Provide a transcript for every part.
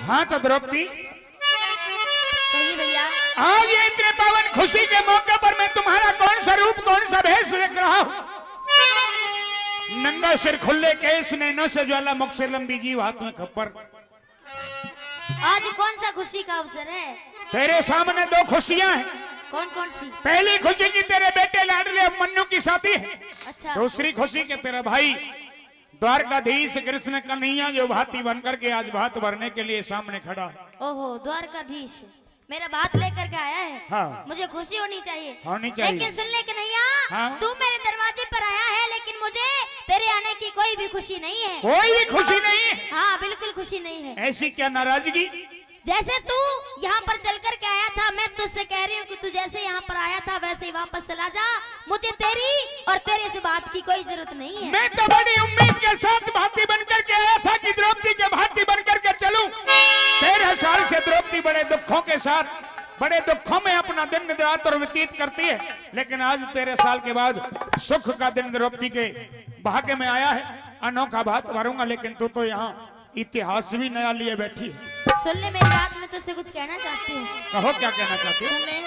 हाँ तो द्रौपदी कहिए भैया। आज ये इतने पावन खुशी के मौके पर मैं तुम्हारा कौन सा रूप कौन सा भेष देख रहा हूँ। नंगा सिर खुले केस नैनों से ज्वालामुख से लंबी जीभ हाथ में खप्पर। आज कौन सा खुशी का अवसर है? तेरे सामने दो खुशियां हैं। कौन कौन सी? पहली खुशी की तेरे बेटे लाडले अभिमन्यु की शादी है। अच्छा। दूसरी खुशी के तेरा भाई द्वारकाधीश कृष्ण कन्हैया जो भाती बनकर के आज भात भरने के लिए सामने खड़ा है। ओहो, द्वारकाधीश मेरा भात लेकर के आया है। हाँ। मुझे खुशी होनी चाहिए। होनी चाहिए। लेकिन सुन ले कन्हैया, हाँ? तू मेरे दरवाजे पर आया है लेकिन मुझे तेरे आने की कोई भी खुशी नहीं है। कोई भी खुशी नहीं है? हाँ बिल्कुल खुशी नहीं है। ऐसी क्या नाराजगी? जैसे तू यहाँ पर चल कर के आया था, मैं तुझसे कह रही हूँ कि तू जैसे यहाँ पर आया था वैसे ही वापस चला जा। मुझे तेरी और तेरे से बात की कोई जरूरत नहीं है। मैं तो बड़ी उम्मीद के साथ भाती बनकर के आया था कि द्रौपदी के भाती बनकर के चलूं। 13 साल से द्रौपदी बड़े दुखों के साथ बड़े दुखों में अपना दिन रात और व्यतीत करती है, लेकिन आज 13 साल के बाद सुख का दिन द्रौपदी के भाग्य में आया है। अनोखा भात भरूंगा, लेकिन तू तो यहाँ इतिहास भी नया लिए बैठी है। सुन ले मेरी बात, मैं तुझसे कुछ कहना चाहती हूँ। कहो, क्या कहना चाहती हो? सुन ले।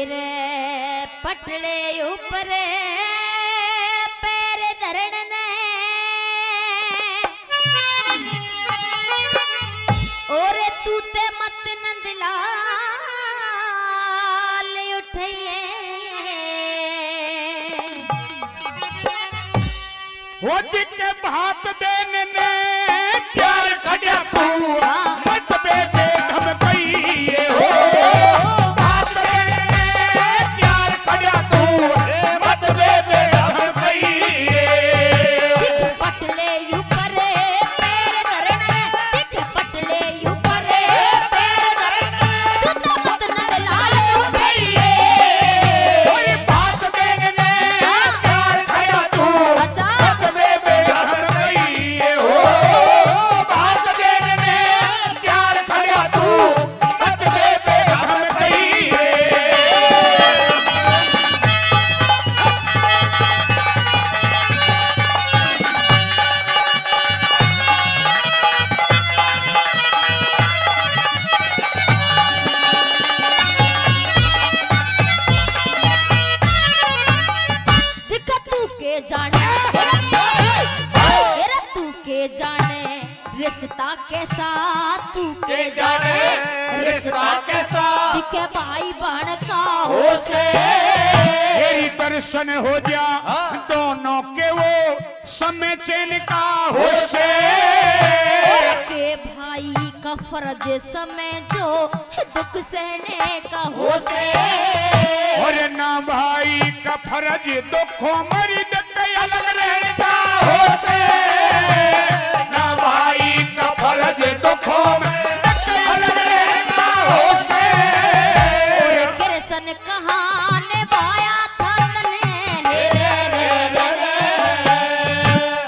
रे पटले ऊपर पैर धरण ने और तू ते मत नंदलाल उठिए वो दिखे भात देने ने प्यार कड़िया पूरा मत बेटे हम कहिए हो। रिश्ता के साथ तू के जाने रिश्ता के साथ दिखे भाई बहन का हो से तेरी दर्शन हो जा दोनों के वो समय चैन का हो से के भाई का फर्ज समय जो दुख सहने का हो से और ना भाई का फर्ज दुखों मरी अलग रहने का हो से ना भाई का फर्ज दुखों में अलग रहने का हो से कृष्ण कहाँ निभाया था तने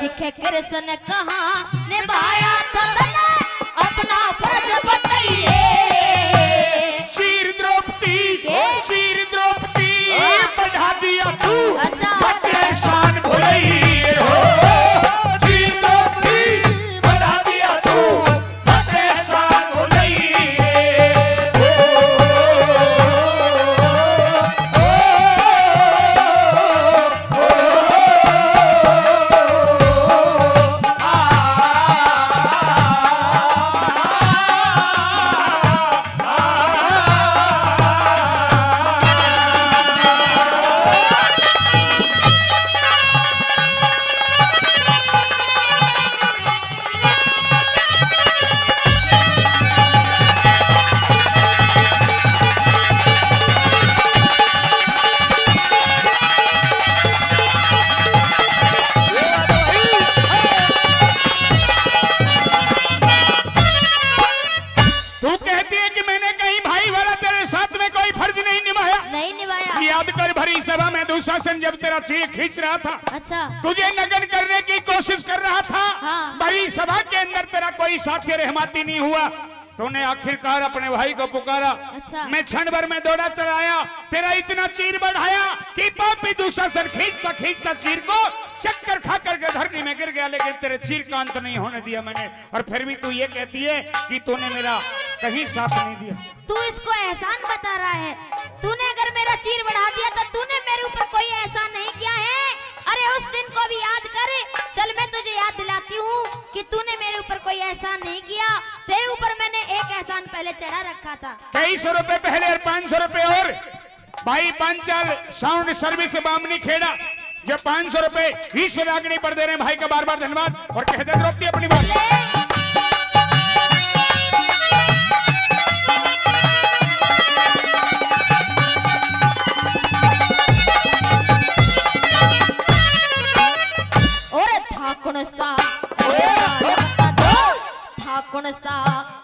दिखे कृष्ण कहाँ निभाया था तने अपना फर्ज बताइए। शीर द्रौपदी बढ़ा दिया तू शान भुलैये हो। शीर द्रौपदी बढ़ा दिया तू शान भुलैये हो। याद कर भरी सभा में दुशासन जब तेरा चीर खींच रहा था, अच्छा तुझे नगन करने की कोशिश कर रहा था, हाँ। भरी सभा के अंदर तेरा कोई साथी रहमती नहीं हुआ, तूने आखिरकार अपने भाई को पुकारा। अच्छा। मैं क्षण भर में दौड़ा चलाया, तेरा इतना चीर बढ़ाया कि पापी दुशासन खींचता खींचता चीर को चक्कर खा करके धरती में गिर गया, लेकिन तेरे चीर का अंत नहीं होने दिया मैंने। और फिर भी तू ये कहती है कि तूने मेरा कहीं साथ नहीं दिया। तू इसको एहसान बता रहा है। तूने अगर मेरा चीर बढ़ा दिया तो तूने मेरे ऊपर कोई एहसान नहीं किया है। अरे उस दिन को भी याद कर। चल मैं तुझे याद दिलाती हूँ कि तूने मेरे ऊपर कोई एहसान नहीं किया। तेरे ऊपर मैंने एक एहसान पहले चढ़ा रखा था। कई सौ रुपए पहले और 500 रुपए और। भाई पांचाल साउंड सर्विस बामनी खेड़ा जो 500 रुपए इस रागनी पर दे रहे हैं, भाई का बार बार धन्यवाद। और कहते द्रौपदी अपनी बात। कौन सा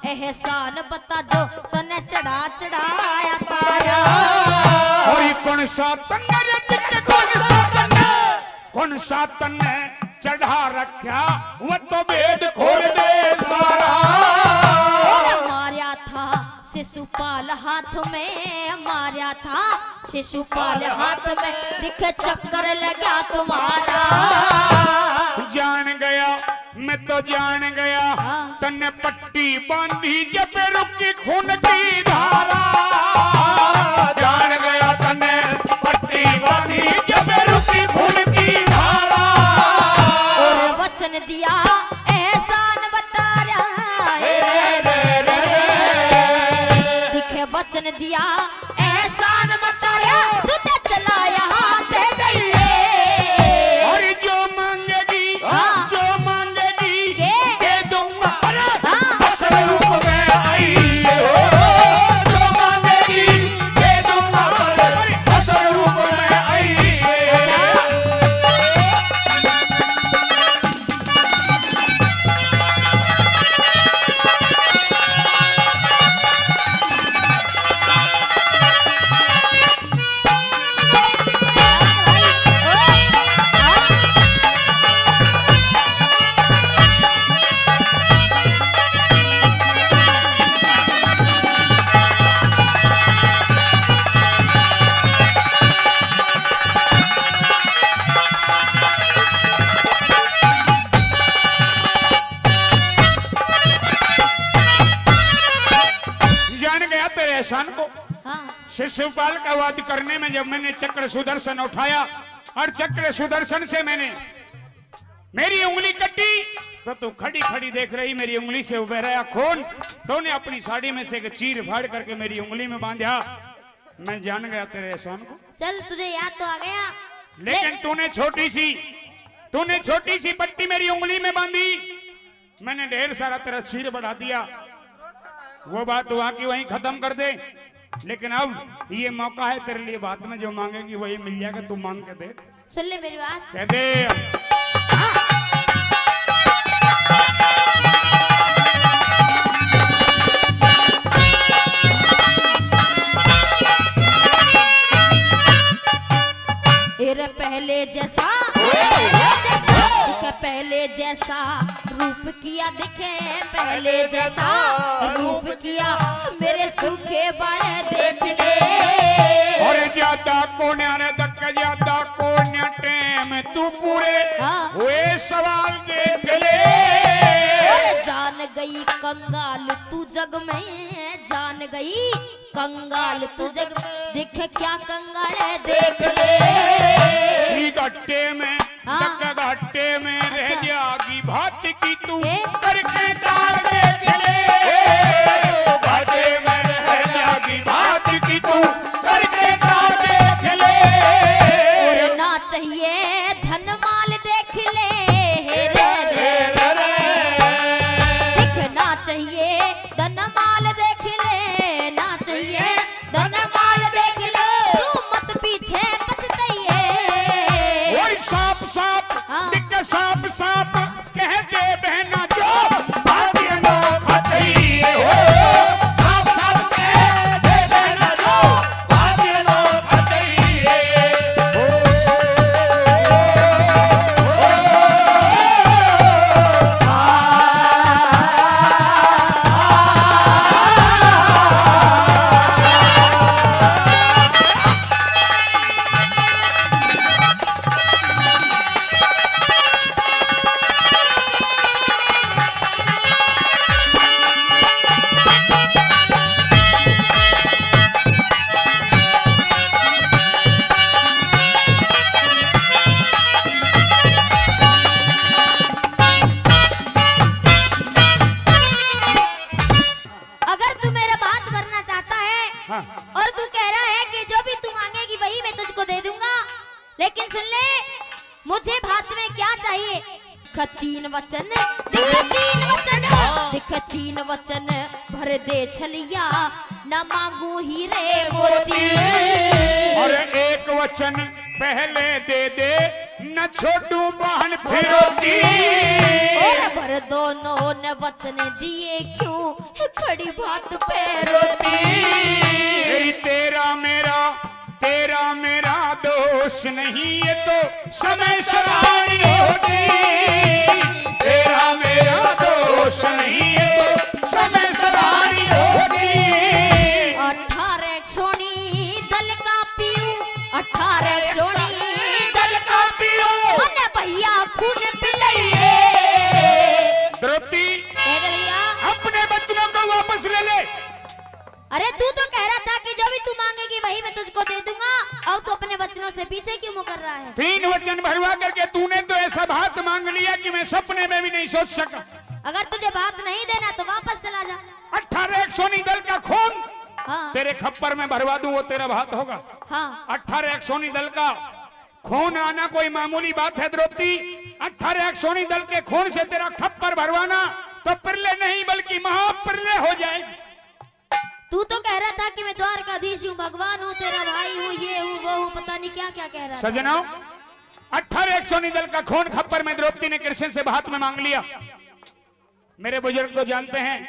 एहसान बता दो तने चढ़ा चढ़ाया तारा। और कौन सा तन्ने कौन सा तन्ने चढ़ा रखा वो तो भेद खोल दे सारा। मारिया था शिशुपाल हाथ में, मारिया था शिशुपाल हाथ में, दिखे चक्कर लगा तुम्हारा। जान गया मैं तो जान गया, तन्ने पट्टी बांधी जब रुकी खून की धारा। जान गया तन्ने पट्टी बांधी जब रुकी खून की धारा। और वचन दिया एहसान बताया, दिखे वचन दिया एहसान बताया, तूने चला यहाँ से जाइए। और जो मांगेगी जो मांगेगी दे दूंगा। असल रूप में आई हो, जो मांगेगी दे दूंगा। असल रूप में आई। एहसान को शिशुपाल का वध करने में जब मैंने चक्र सुदर्शन उठाया और चक्र सुदर्शन से मैंने मेरी उंगली कटी तो तू खड़ी खड़ी देख रही, मेरी उंगली से बह रहा खून। तो ने अपनी साड़ी में से एक चीर फाड़ करके मेरी उंगली में बांधा। मैं जान गया तेरे एहसान को। चल तुझे याद तो आ गया, लेकिन तूने छोटी सी पट्टी मेरी उंगली में बांधी, मैंने ढेर सारा तेरा चीर बढ़ा दिया। वो बात वहां की वहीं खत्म कर दे, लेकिन अब ये मौका है तेरे लिए, बाद में जो मांगेगी वही मिल जाएगा। तू मांग के दे। सुन ले मेरी बात, कह दे। पहले जैसा पहले जैसा रूप किया दिखे, पहले जैसा रूप किया मेरे सूखे बड़े देखने। और ज्यादा कोने तक ज्यादा कोने टेम तू पूरे हुए सवाल देख ले। और जान गई कंगाल तू जग में, जान गई कंगाल तू जग में, देखे क्या कंगाल देख ले। घट्टे में घट्टे में रह जागी भात की तू करके ताल देख ले। घट्टे में रह जागी भात की तू करके ताल देख ले। और ना चाहिए धन माल देख ले, दिखना चाहिए धन माल देख ले, ना चाहिए धन माल देख ले, तू मत पीछे पछताइए। साफ साफ दिख साफ साफ कह दे बहना जो भाभी अनोखा चाहिए हो। साफ साफ कह दे बहना जो भाभी अनोखा चाहिए। लेकिन सुन ले, मुझे भात में क्या चाहिए? तीन वचन दिख, तीन वचन दिख, तीन वचन भर दे छलिया, न मांगू हीरे मोती। और एक वचन पहले दे दे, न छोटू बहन फिरोती। और भर दोनों ने वचन दिए, क्यों खड़ी भात पे रोती। तेरा मेरा दोष नहीं, ये तो समय सराहनी होती। तेरा मेरा दोष नहीं, ये तो समय सराहनी होती। 18 सोनी दल का पीऊ, 18 सोनी दल का पीऊ, अने भैया खून पिलाइए। द्रौपदी कह दे भैया, अपने बच्चों को वापस ले ले। अरे तू तो कह रहा था कि जो भी तू मांगेगी वही मैं तुझको दे दूंगा, अब तू अपने वचनों से पीछे क्यों मुकर रहा है? 3 वचन भरवा करके तूने तो ऐसा भात मांग लिया कि मैं सपने में भी नहीं सोच सका। अगर तुझे भात नहीं देना तो वापस चला जा। 18 सोनी दल का खून हाँ तेरे खप्पर में भरवा दूं, वो तेरा भात होगा। हाँ 18 सोनी दल का खून आना कोई मामूली बात है द्रौपदी? 18 सोनी दल के खून से तेरा खप्पर भरवाना तो प्रलय नहीं बल्कि महाप्रलय हो जाएगी। तू तो कह रहा था कि मैं द्वारकाधीश हूँ, भगवान हूँ, तेरा भाई हूँ, ये हूँ, वो हूँ, पता नहीं क्या क्या कह रहा था। सजनाओ, 18 सोनी दल का खून खप्पर में द्रौपदी ने कृष्ण से भात में मांग लिया। मेरे बुजुर्ग तो जानते हैं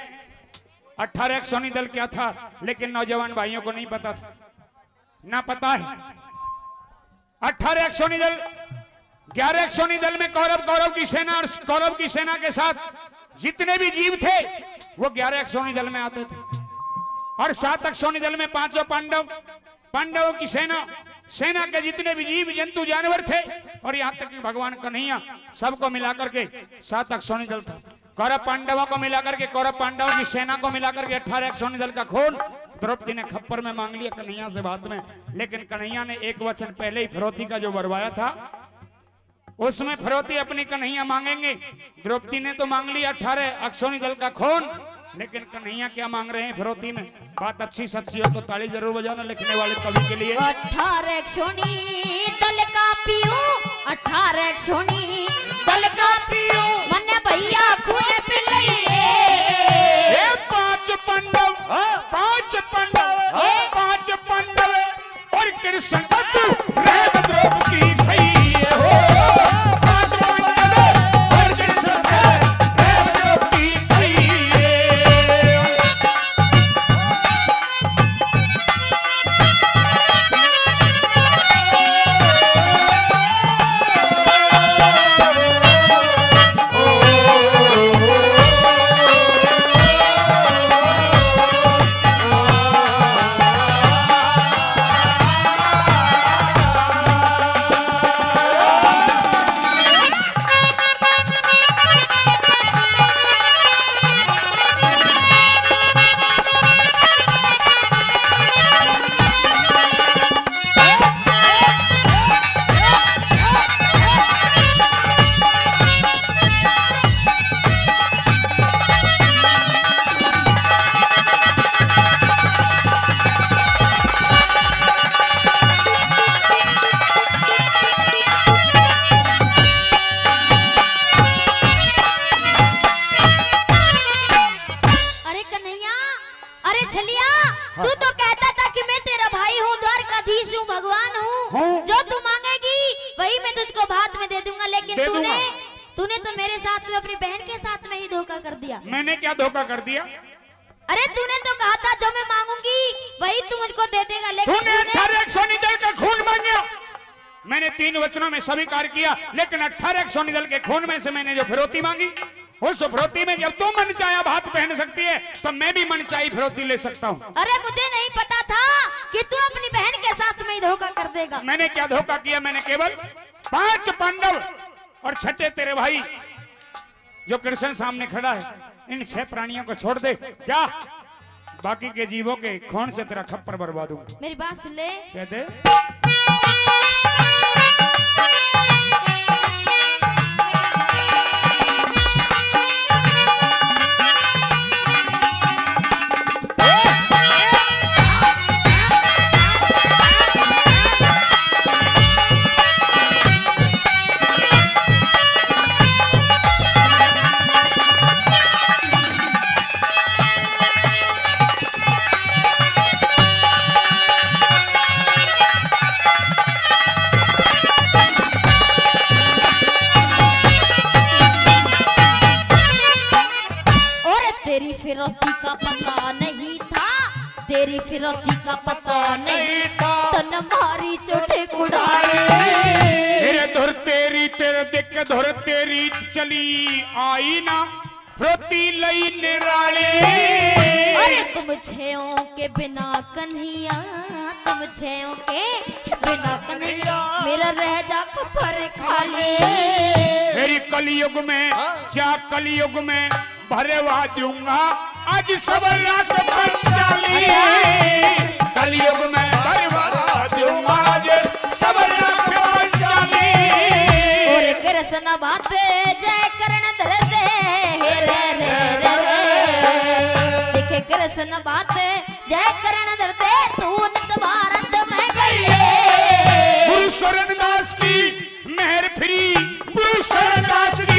18 सोनी दल क्या था, लेकिन नौजवान भाइयों को नहीं पता था, ना पता है। 18 सोनी दल, 11 सोनी दल में कौरव की सेना और कौरव की सेना के साथ जितने भी जीव थे वो 11 सोनी दल में आते थे। और 7 सोनी दल में 5 पांडवों की सेना के जितने भी जीव जंतु जानवर थे, और यहाँ तक कि भगवान कन्हैया, सबको मिलाकर के 7 सोनी दल था। कौरव पांडवों को मिलाकर के, कौरव पांडवों की सेना को मिलाकर के 18 सोनी दल का खून द्रौपदी ने खप्पर में मांग लिया कन्हैया से भात में। लेकिन कन्हैया ने एक वचन पहले ही फिरौती का जो बरवाया था, उसमें फिरौती अपनी कन्हैया मांगेंगे। द्रौपदी ने तो मांग लिया 18 सोनी दल का खून, लेकिन कन्हैया क्या मांग रहे हैं फिरौती में? बात अच्छी सच्ची हो तो ताली जरूर बजाना लिखने वाले कवि के लिए। 18 सोनी दल का पीऊ, 18 सोनी दल का पीऊ, मन्ने भैया खून पिलाइए। 5 पांडव, 5 पांडव, 5 पांडव और कृष्ण बंधु रह द्रौपदी भैया हो। 5 पांडव और कृष्ण रह द्रौपदी भैया। तू तो कहता था कि मैं तेरा भाई हूँ, द्वारकाधीश हूँ, भगवान हूँ, जो तू मांगेगी वही मैं तुझको भात में दे दूंगा। लेकिन तूने तो मेरे साथ में, अपनी बहन के साथ में ही धोखा कर दिया। मैंने क्या धोखा कर दिया? अरे तूने तो कहा था जो मैं मांगूंगी वही तू मुझको दे देगा, लेकिन तूने 18 सोनी दल का खून मांगा। मैंने 3 वचनों में स्वीकार किया, लेकिन 18 सोनी दल के खून में से मैंने जो फिरौती मांगी, उस फिरौती में जब तू मन चाहे भात पहन सकती है तो मैं भी मन चाही फिरौती ले सकता हूँ। अरे मुझे नहीं पता था कि तू अपनी बहन के साथ में ही धोखा कर देगा। मैंने क्या धोखा किया? मैंने केवल 5 पांडव और 6 तेरे भाई जो कृष्ण सामने खड़ा है, इन 6 प्राणियों को छोड़ दे, जा बाकी के जीवों के खून से तेरा खप्पर बर्बाद दूं। मेरी बात सुन ले। कहते तेरी फिरौती का पता नहीं नहीं था तन मारी चोटे कुड़ाए तेरे धुर तेरी तेरे देख के धुर तेरी चली आई ना फ्रोती लई निराले। अरे तुम छेओं के बिना कन्हैया तुम छेओं के बिना कन्हैया मेरा रह जा खपर खाली मेरी कलयुग में क्या कलयुग में भरवा दूंगा आज सब रात पंचाली। कलयुग में भरवा दूंगा आज सब रात पंचाली। और कृष्ण बाटे जय करण धरते रे रे रे देखे कृष्ण बाटे जय करण धरते तू नित भारत में गई गुरु शरण दास की मेहर फ्री गुरु शरण दास की